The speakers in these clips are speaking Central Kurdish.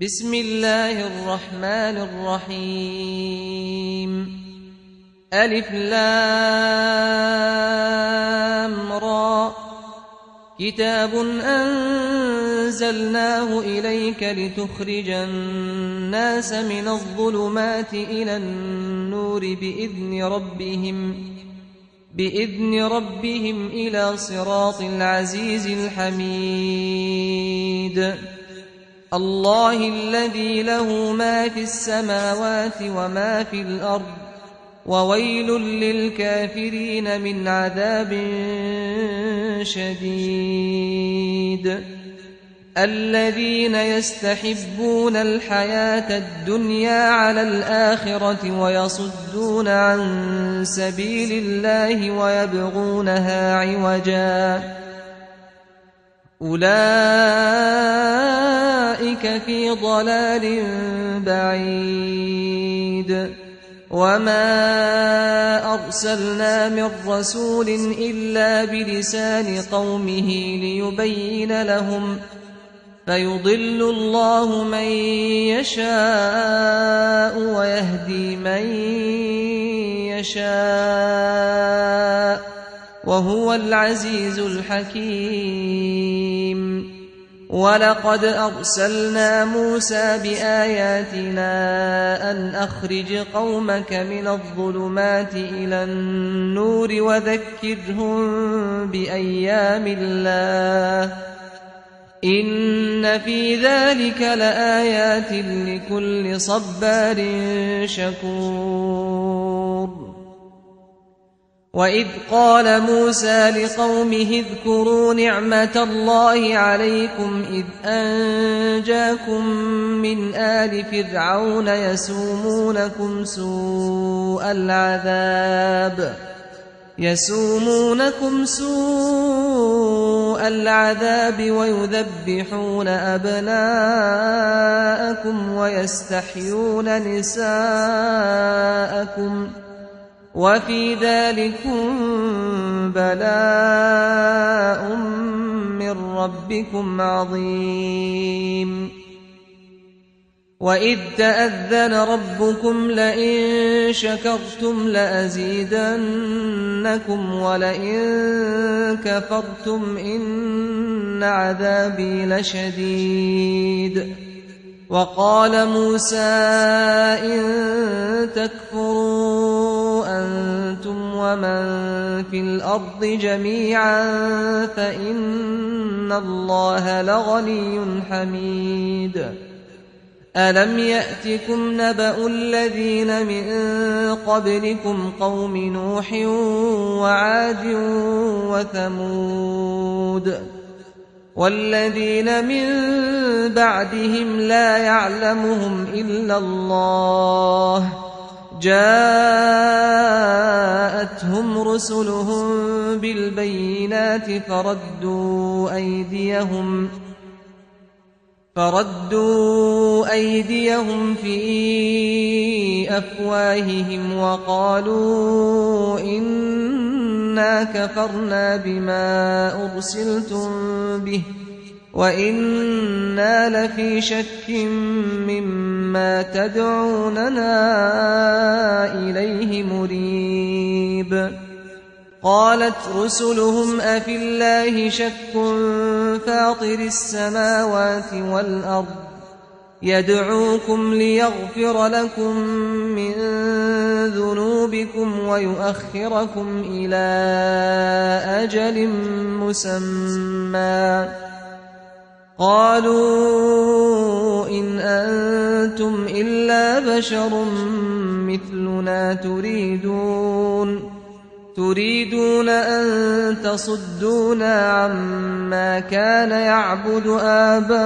بسم الله الرحمن الرحيم ألف لام را كتاب أنزلناه إليك لتخرج الناس من الظلمات إلى النور بإذن ربهم إلى صراط العزيز الحميد الله الذي له ما في السماوات وما في الأرض وويل للكافرين من عذاب شديد الذين يستحبون الحياة الدنيا على الآخرة ويصدون عن سبيل الله ويبغونها عوجا أولئك في ضلال بعيد وما أرسلنا من رسول إلا بلسان قومه ليبين لهم فيضل الله من يشاء ويهدي من يشاء وهو العزيز الحكيم ولقد أرسلنا موسى بآياتنا أن أخرج قومك من الظلمات إلى النور وذكرهم بأيام الله إن في ذلك لآيات لكل صبار شكور وإذ قال موسى لقومه اذكروا نعمة الله عليكم إذ أنجاكم من آل فرعون يسومونكم سوء العذاب ويذبحون أبناءكم ويستحيون نساءكم وفي ذلكم بلاء من ربكم عظيم وإذ تأذن ربكم لئن شكرتم لأزيدنكم ولئن كفرتم إن عذابي لشديد وقال موسى إن تكفروا أنتم ومن في الأرض جميعا فإن الله لغني حميد ألم يأتكم نبأ الذين من قبلكم قوم نوح وعاد وثمود والذين من بعدهم لا يعلمهم إلا الله جاءتهم رسلهم بالبينات فردوا أيديهم في أفواههم وقالوا إنا كفرنا بما أرسلتم به وإنا لفي شك مما تدعوننا إليه مريب قالت رسلهم أفي الله شك فاطر السماوات والأرض يدعوكم ليغفر لكم من ذنوبكم ويؤخركم إلى أجل مسمى قالوا إن أنتم إلا بشر مثلنا تريدون أن تصدونا عما كان يعبد آباؤنا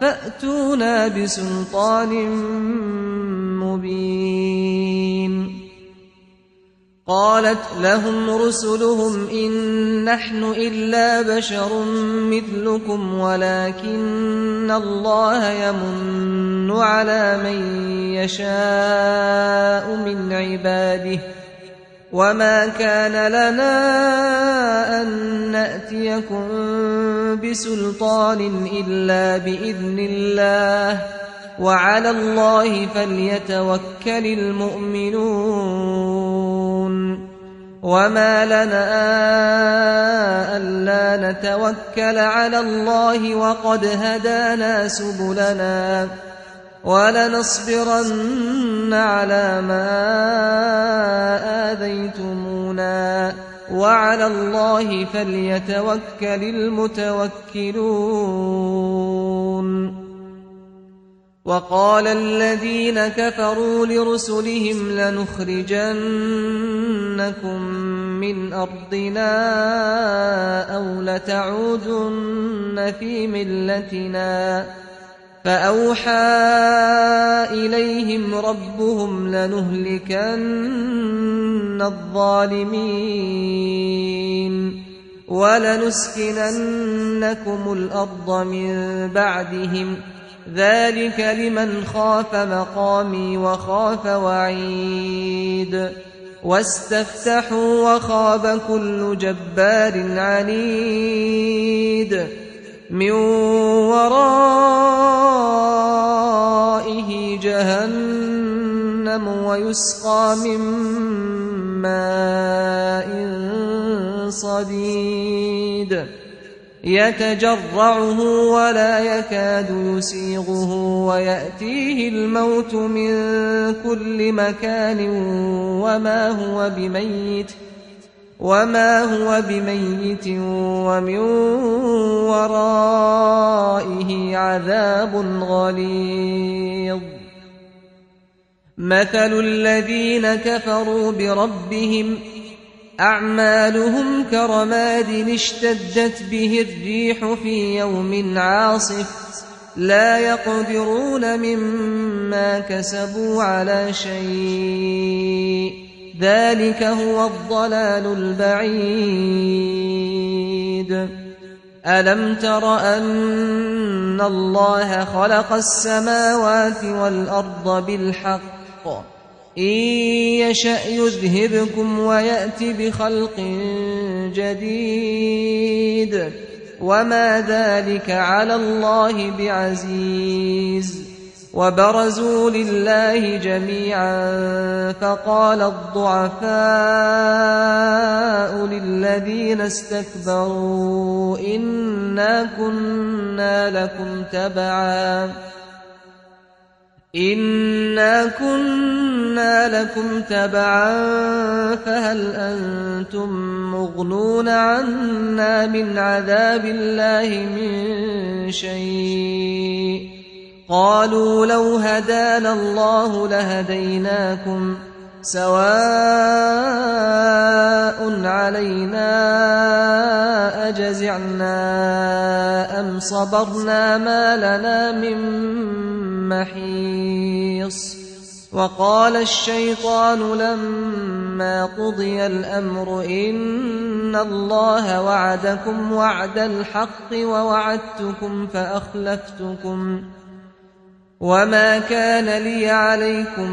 فأتونا بسلطان مبين قالت لهم رسلهم إن نحن إلا بشر مثلكم ولكن الله يمن على من يشاء من عباده وما كان لنا أن نأتيكم بسلطان إلا بإذن الله وعلى الله فليتوكل المؤمنون وما لنا ألا نتوكل على الله وقد هدانا سبلنا ولنصبرن على ما آذيتمونا وعلى الله فليتوكل المتوكلون وقال الذين كفروا لرسلهم لنخرجنكم من أرضنا أو لتعودن في ملتنا فأوحى إليهم ربهم لنهلكن الظالمين ولنسكننكم الأرض من بعدهم ذلك لمن خاف مقامي وخاف وعيد واستفتحوا وخاب كل جبار عنيد من ورائه جهنم ويسقى من ماء صديد يتجرعه ولا يكاد يسيغه ويأتيه الموت من كل مكان وما هو بميت ومن ورائه عذاب غليظ مثل الذين كفروا بربهم أعمالهم كرماد اشتدت به الريح في يوم عاصف لا يقدرون مما كسبوا على شيء ذلك هو الضلال البعيد ألم تر أن الله خلق السماوات والأرض بالحق إن يشأ يذهبكم ويأت بخلق جديد وما ذلك على الله بعزيز وبرزوا لله جميعا فقال الضعفاء للذين استكبروا إنا كنا لكم تبعا فهل أنتم مغنون عنا من عذاب الله من شيء قالوا لو هدانا الله لهديناكم سواء علينا أجزعنا أم صبرنا ما لنا من محيص وقال الشيطان لما قضي الأمر إن الله وعدكم وعد الحق ووعدتكم فأخلفتكم وما كان لي عليكم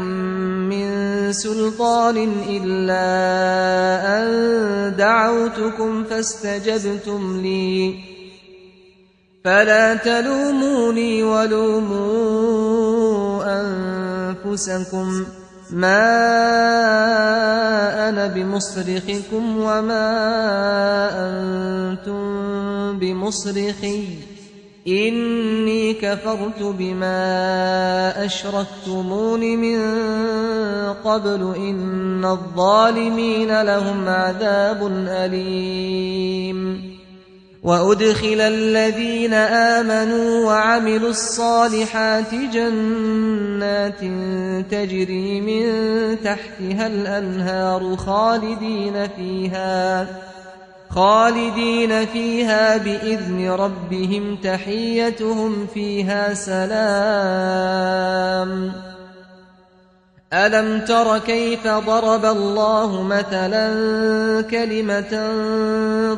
من سلطان إلا أن دعوتكم فاستجبتم لي فلا تلوموني ولوموا أنفسكم ما أنا بمصرخكم وما أنتم بمصرخي إني كفرت بما أشركتمون من قبل إن الظالمين لهم عذاب أليم وأدخل الذين آمنوا وعملوا الصالحات جنات تجري من تحتها الأنهار خالدين فيها بإذن ربهم تحيتهم فيها سلام ألم تر كيف ضرب الله مثلا كلمة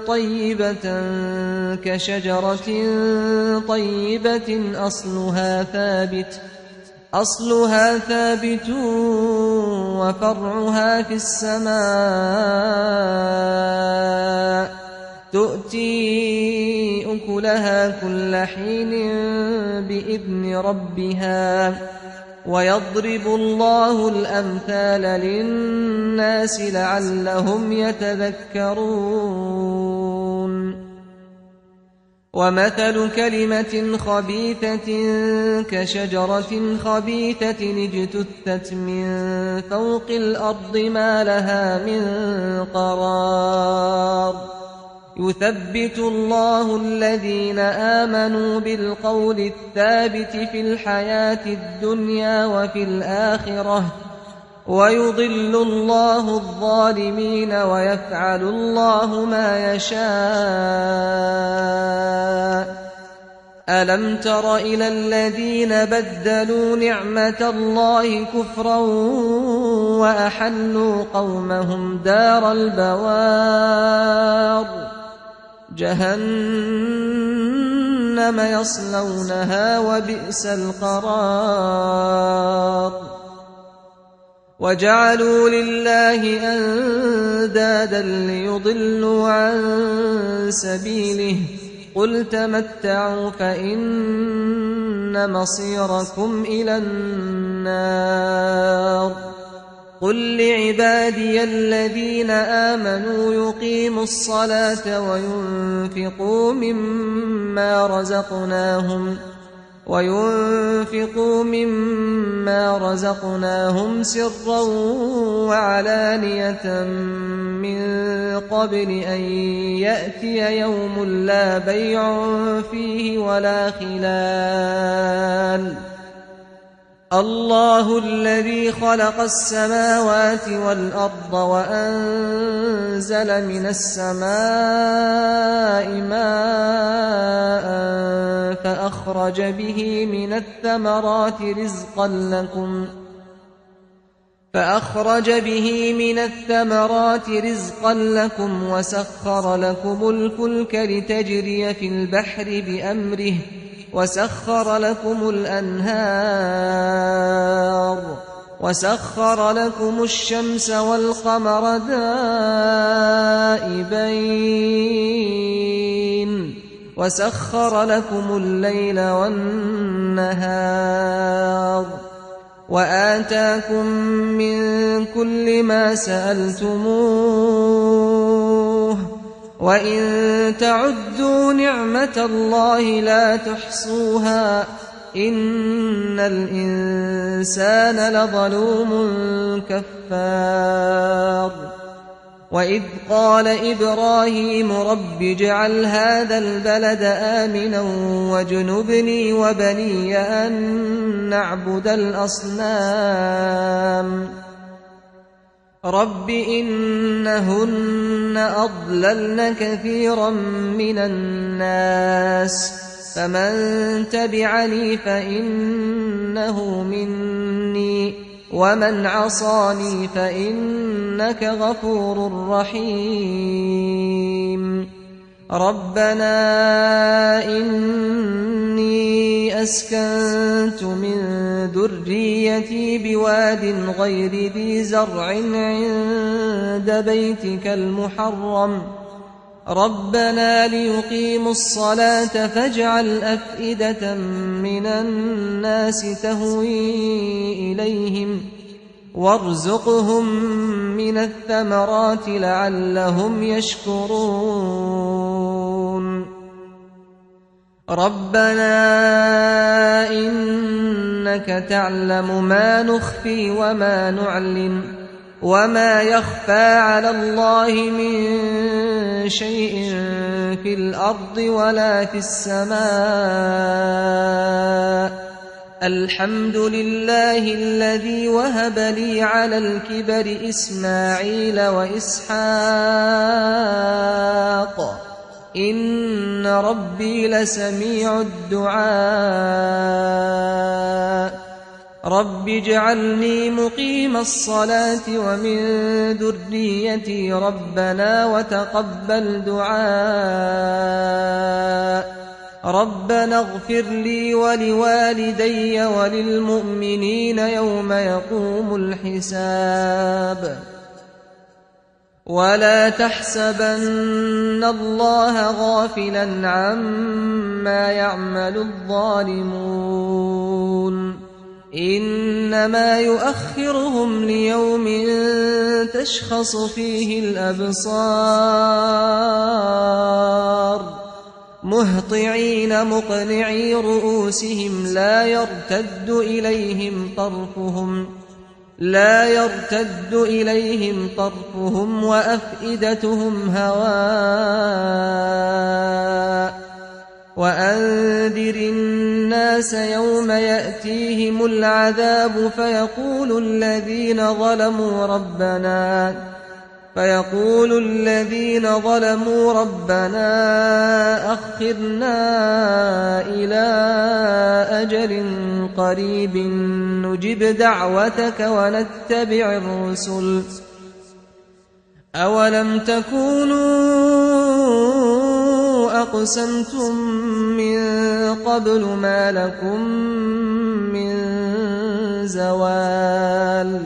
طيبة أصلها ثابت وفرعها في السماء تؤتي أكلها كل حين بإذن ربها ويضرب الله الأمثال للناس لعلهم يتذكرون ومثل كلمة خبيثة كشجرة خبيثة اجتثت من فوق الأرض ما لها من قرار يثبت الله الذين آمنوا بالقول الثابت في الحياة الدنيا وفي الآخرة ويضل الله الظالمين ويفعل الله ما يشاء ألم تر إلى الذين بدلوا نعمة الله كفرا وأحلوا قومهم دار البوار جهنم يصلونها وبئس القرار وجعلوا لله أندادا ليضلوا عن سبيله قل تمتعوا فإن مصيركم إلى النار قل لعبادي الذين آمنوا يقيموا الصلاة وينفقوا مما رزقناهم سرا وعلانية من قبل أن يأتي يوم لا بيع فيه ولا خلال الله الذي خلق السماوات والأرض وأنزل من السماء ماء فأخرج به من الثمرات رزقا لكم وسخر لكم الفلك لتجري في البحر بأمره وسخر لكم الأنهار وسخر لكم الشمس والقمر دائبين وسخر لكم الليل والنهار وآتاكم من كل ما سألتموه وإن تعدوا نعمة الله لا تحصوها إن الإنسان لظلوم كفار وإذ قال إبراهيم رب اجعل هذا البلد آمنا واجنبني وبني أن نعبد الأصنام رب إنهن أضللن كثيرا من الناس فمن تبعني فإنه مني ومن عصاني فإنك غفور رحيم ربنا إني أسكنت من ذريتي بواد غير ذي زرع عند بيتك المحرم ربنا ليقيموا الصلاة فاجعل أفئدة من الناس تهوي إليهم وارزقهم من الثمرات لعلهم يشكرون ربنا إنك تعلم ما نخفي وما نعلن وما يخفى على الله من شيء في الأرض ولا في السماء الحمد لله الذي وهب لي على الكبر إسماعيل وإسحاق إن ربي لسميع الدعاء رب اجعلني مقيم الصلاة ومن ذريتي ربنا وتقبل دعاء ربنا اغفر لي ولوالدي وللمؤمنين يوم يقوم الحساب ولا تحسبن الله غافلا عما يعمل الظالمون إنما يؤخرهم ليوم تشخص فيه الأبصار مهطعين مقنعي رؤوسهم لا يرتد إليهم طرفهم وأفئدتهم هواء وأنذر الناس يوم يأتيهم العذاب فيقول الذين ظلموا ربنا أخرنا إلى أجل قريب نجب دعوتك ونتبع الرسل أولم تكونوا أقسمتم من قبل ما لكم من زوال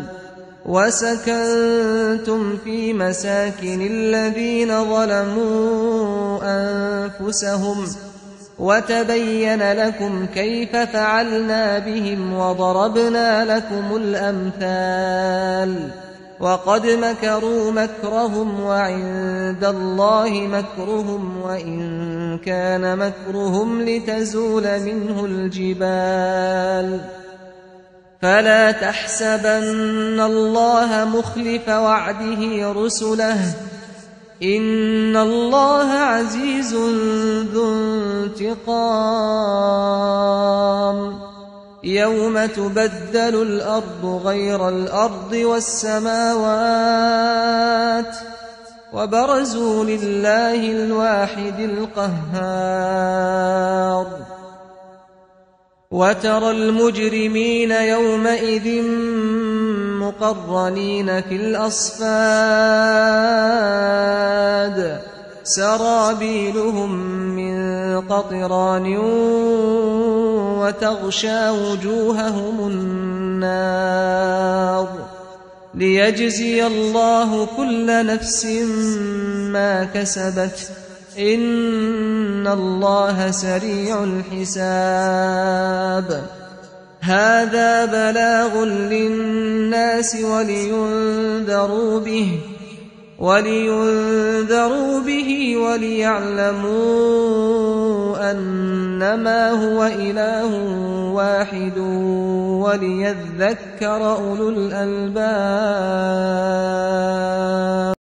وسكنتم في مساكن الذين ظلموا أنفسهم وتبين لكم كيف فعلنا بهم وضربنا لكم الأمثال وقد مكروا مكرهم وعند الله مكرهم وإن كان مكرهم لتزول منه الجبال فلا تحسبن الله مخلف وعده رسله إن الله عزيز ذو انتقام يوم تبدل الأرض غير الأرض والسماوات وبرزوا لله الواحد القهار وترى المجرمين يومئذ مقرنين في الأصفاد سرابيلهم من قطران وتغشى وجوههم النار ليجزي الله كل نفس ما كسبت إن الله سريع الحساب هذا بلاغ للناس ولينذروا به وليعلموا أنما هو إله واحد وليذكر أولو الألباب.